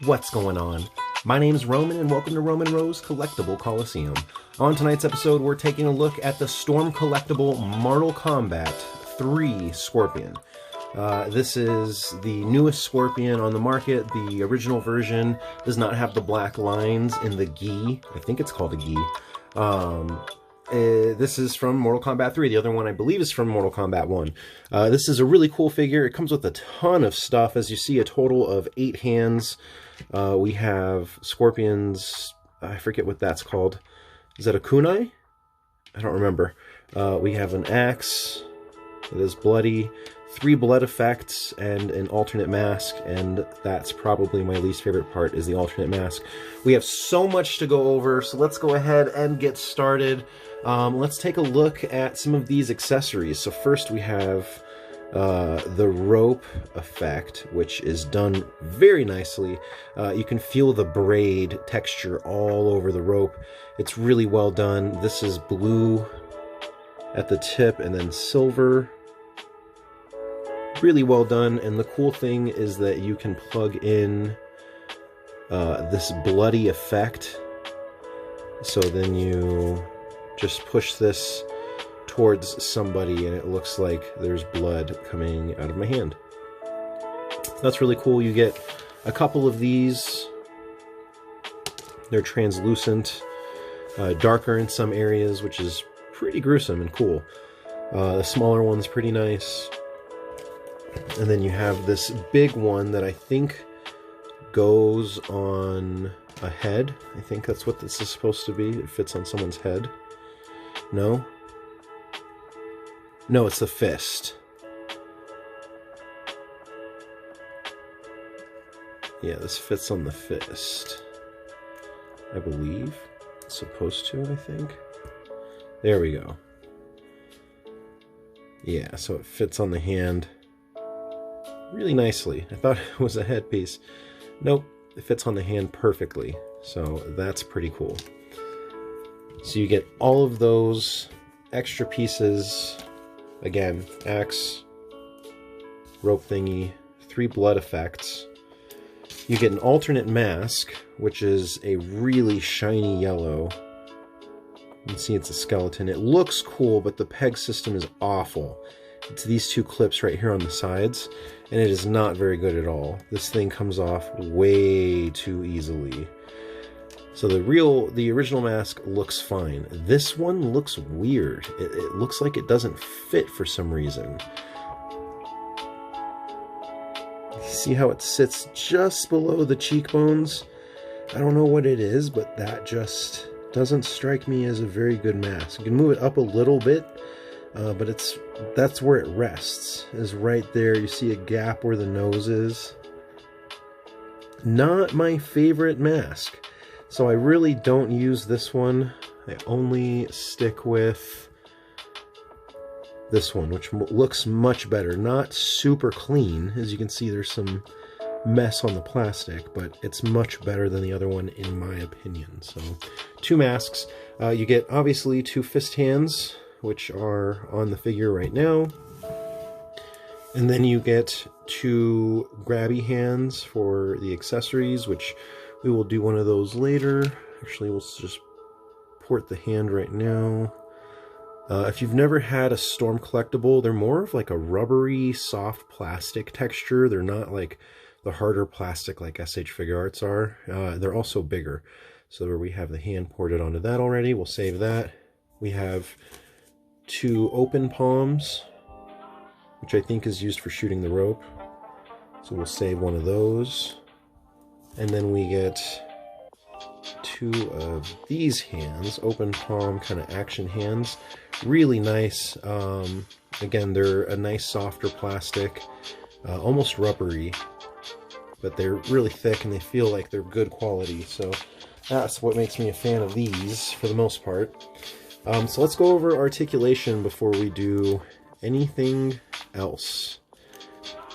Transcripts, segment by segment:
What's going on? My name's Roman and welcome to Roman Rose Collectible Coliseum. On tonight's episode, we're taking a look at the Storm Collectible Mortal Kombat 3 Scorpion. This is the newest Scorpion on the market. The original version does not have the black lines in the gi. I think it's called a gi. This is from Mortal Kombat 3. The other one, I believe, is from Mortal Kombat 1. This is a really cool figure. It comes with a ton of stuff. As you see, a total of 8 hands. We have Scorpion's... I forget what that's called. Is that a kunai? I don't remember. We have an axe that is bloody, 3 blood effects, and an alternate mask, and that's probably my least favorite part, is the alternate mask. We have so much to go over, so let's go ahead and get started. Let's take a look at some of these accessories. So first we have the rope effect, which is done very nicely. You can feel the braid texture all over the rope. It's really well done. This is blue at the tip and then silver. Really well done, and the cool thing is that you can plug in this bloody effect. So then you just push this towards somebody and it looks like there's blood coming out of my hand. That's really cool. You get a couple of these. They're translucent, darker in some areas, which is pretty gruesome and cool. The smaller one's pretty nice. And then you have this big one that I think goes on a head. I think that's what this is supposed to be. It fits on someone's head. No? No, it's the fist. Yeah, this fits on the fist. I believe. It's supposed to, I think. There we go. Yeah, so it fits on the hand really nicely. I thought it was a headpiece. Nope, it fits on the hand perfectly. So that's pretty cool. So you get all of those extra pieces. Again, axe, rope thingy, 3 blood effects. You get an alternate mask, which is a really shiny yellow. You can see it's a skeleton. It looks cool, but the peg system is awful. It's these 2 clips right here on the sides, and it is not very good at all. This thing comes off way too easily. So the original mask looks fine. This one looks weird. It looks like it doesn't fit for some reason. See how it sits just below the cheekbones? I don't know what it is, but that just doesn't strike me as a very good mask. You can move it up a little bit, but that's where it rests, is right there. You see a gap where the nose is. Not my favorite mask. So I really don't use this one. I only stick with this one, which looks much better. Not super clean. As you can see, there's some mess on the plastic, but it's much better than the other one in my opinion. So 2 masks. You get obviously 2 fist hands, which are on the figure right now. And then you get 2 grabby hands for the accessories, which we will do one of those later. Actually, we'll just port the hand right now. If you've never had a Storm Collectible, they're more of like a rubbery, soft plastic texture. They're not like the harder plastic like SH Figuarts are. They're also bigger. So where we have the hand ported onto that already, we'll save that. We have 2 open palms, which I think is used for shooting the rope. So we'll save one of those. And then we get 2 of these hands, open palm kind of action hands. Really nice. Again, they're a nice softer plastic, almost rubbery, but they're really thick and they feel like they're good quality. So that's what makes me a fan of these for the most part. So let's go over articulation before we do anything else.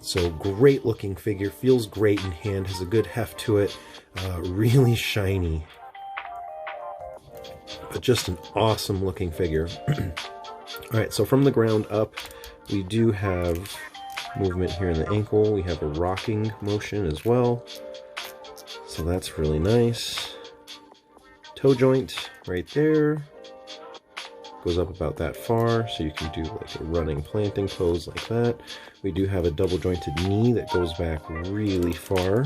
So great looking figure, feels great in hand, has a good heft to it, really shiny. But just an awesome looking figure. Alright, so from the ground up, we do have movement here in the ankle. We have a rocking motion as well. So that's really nice. Toe joint right there. Goes up about that far, so you can do like a running planting pose like that. We do have a double jointed knee that goes back really far.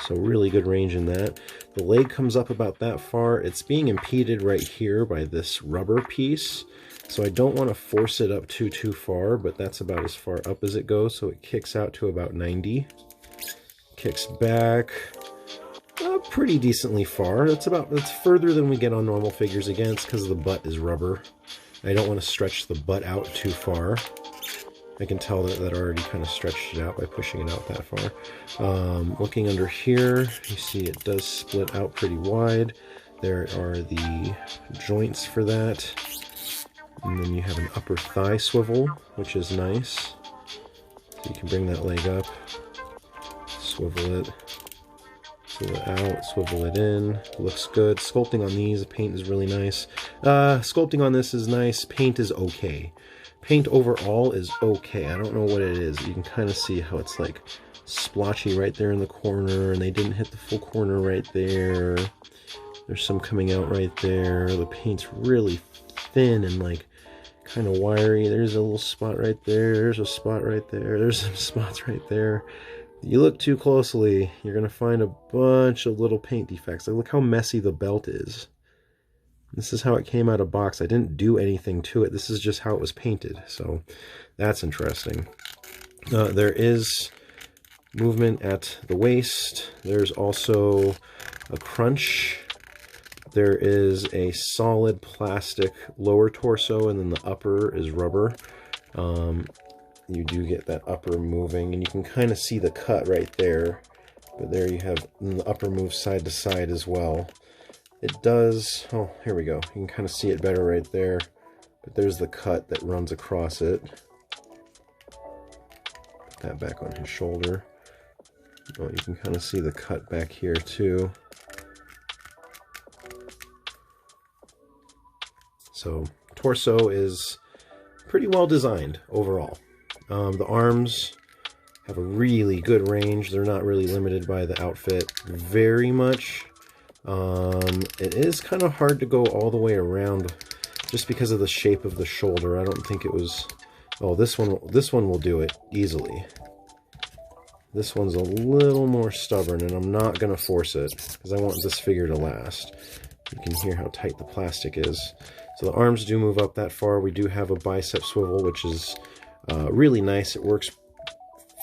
So really good range in that. The leg comes up about that far. It's being impeded right here by this rubber piece. So I don't want to force it up too far, but that's about as far up as it goes. So it kicks out to about 90. Kicks back pretty decently far. That's further than we get on normal figures. Again, it's because the butt is rubber. I don't want to stretch the butt out too far. I can tell that already kind of stretched it out by pushing it out that far. Looking under here, you see it does split out pretty wide. There are the joints for that. And then you have an upper thigh swivel, which is nice. So you can bring that leg up, swivel it out, swivel it in. Looks good. Sculpting on these, the paint is really nice. Sculpting on this is nice. Paint is okay. Paint overall is okay. I don't know what it is. You can kind of see how it's like splotchy right there in the corner, and they didn't hit the full corner right there. There's some coming out right there. The paint's really thin and like kind of wiry. There's a little spot right there. There's a spot right there. There's some spots right there. You look too closely, you're going to find a bunch of little paint defects. Like, look how messy the belt is. This is how it came out of box. I didn't do anything to it. This is just how it was painted. So that's interesting. There is movement at the waist. There's also a crunch. There is a solid plastic lower torso, and then the upper is rubber. You do get that upper moving, and you can kind of see the cut right there. But there you have the upper move side to side as well. It does, oh, here we go. You can kind of see it better right there. But there's the cut that runs across it. Put that back on his shoulder. Oh, you can kind of see the cut back here too. So, torso is pretty well designed overall. The arms have a really good range. They're not really limited by the outfit very much. It is kind of hard to go all the way around just because of the shape of the shoulder. I don't think it was... Oh, this one will do it easily. This one's a little more stubborn, and I'm not going to force it because I want this figure to last. You can hear how tight the plastic is. So the arms do move up that far. We do have a bicep swivel, which is really nice. It works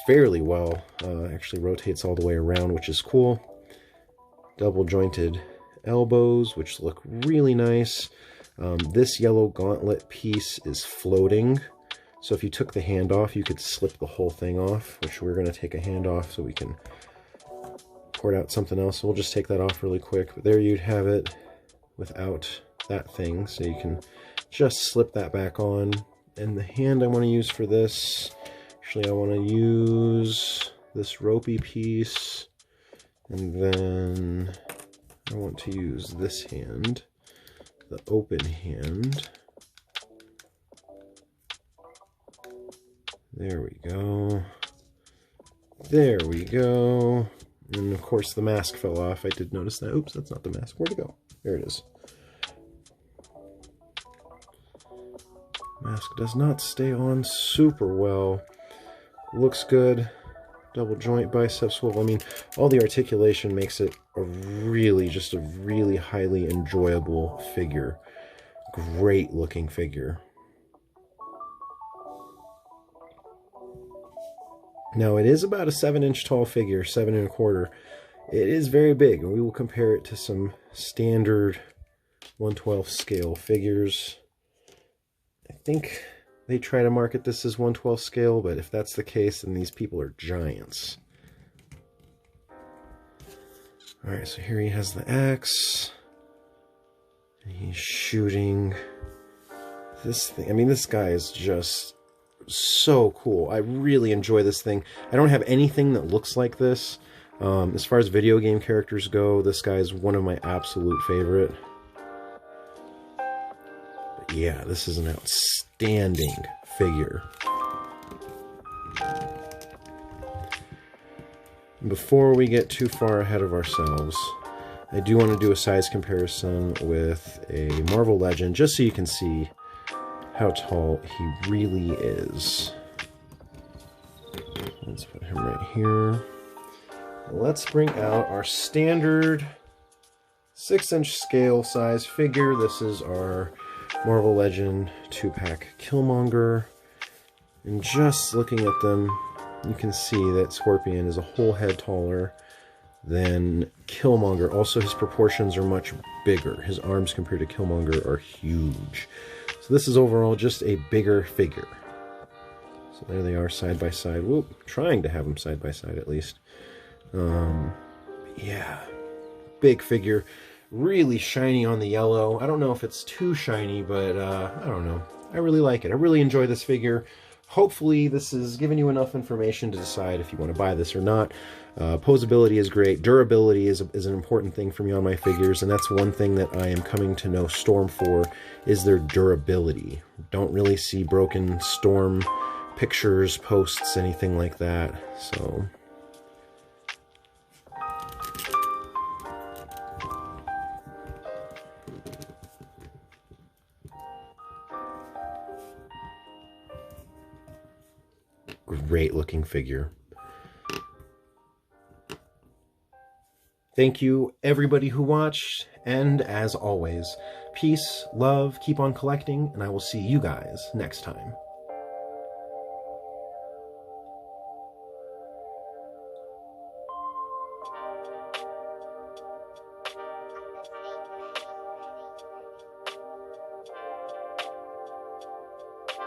fairly well. Actually rotates all the way around, which is cool. Double jointed elbows, which look really nice. This yellow gauntlet piece is floating. So if you took the hand off, you could slip the whole thing off, which we're going to take a hand off so we can port out something else. So we'll just take that off really quick. But there you'd have it without that thing. So you can just slip that back on. And the hand I want to use for this, actually I want to use this ropey piece. And then I want to use this hand, the open hand. There we go. There we go. And of course the mask fell off. I did notice that. Oops, that's not the mask. Where'd it go? There it is. Mask does not stay on super well. Looks good. Double joint bicep swivel. I mean, all the articulation makes it a really highly enjoyable figure. Great looking figure. Now, it is about a 7-inch tall figure, 7 1/4. It is very big, and we will compare it to some standard 1/12 scale figures. I think they try to market this as 1/12 scale, but if that's the case, then these people are giants. Alright, so here he has the axe. And he's shooting this thing. I mean, this guy is just so cool. I really enjoy this thing. I don't have anything that looks like this. As far as video game characters go, this guy is one of my absolute favorite. But yeah, this is an outstanding figure. Before we get too far ahead of ourselves, I do want to do a size comparison with a Marvel Legend, just so you can see how tall he really is. Let's put him right here. Let's bring out our standard 6-inch scale size figure. This is our Marvel Legend 2-pack Killmonger. And just looking at them, you can see that Scorpion is a whole head taller than Killmonger. Also, his proportions are much bigger. His arms compared to Killmonger are huge. So this is overall just a bigger figure. So there they are side by side. Whoop, trying to have them side by side at least. Yeah, big figure. Really shiny on the yellow. I don't know if it's too shiny, but I don't know. I really like it. I really enjoy this figure. Hopefully this has given you enough information to decide if you want to buy this or not. Posability is great. Durability is an important thing for me on my figures, and that's one thing that I am coming to know Storm for, is their durability. Don't really see broken Storm pictures, posts, anything like that. So great looking figure. Thank you everybody who watched, and as always, peace, love, keep on collecting, and I will see you guys next time.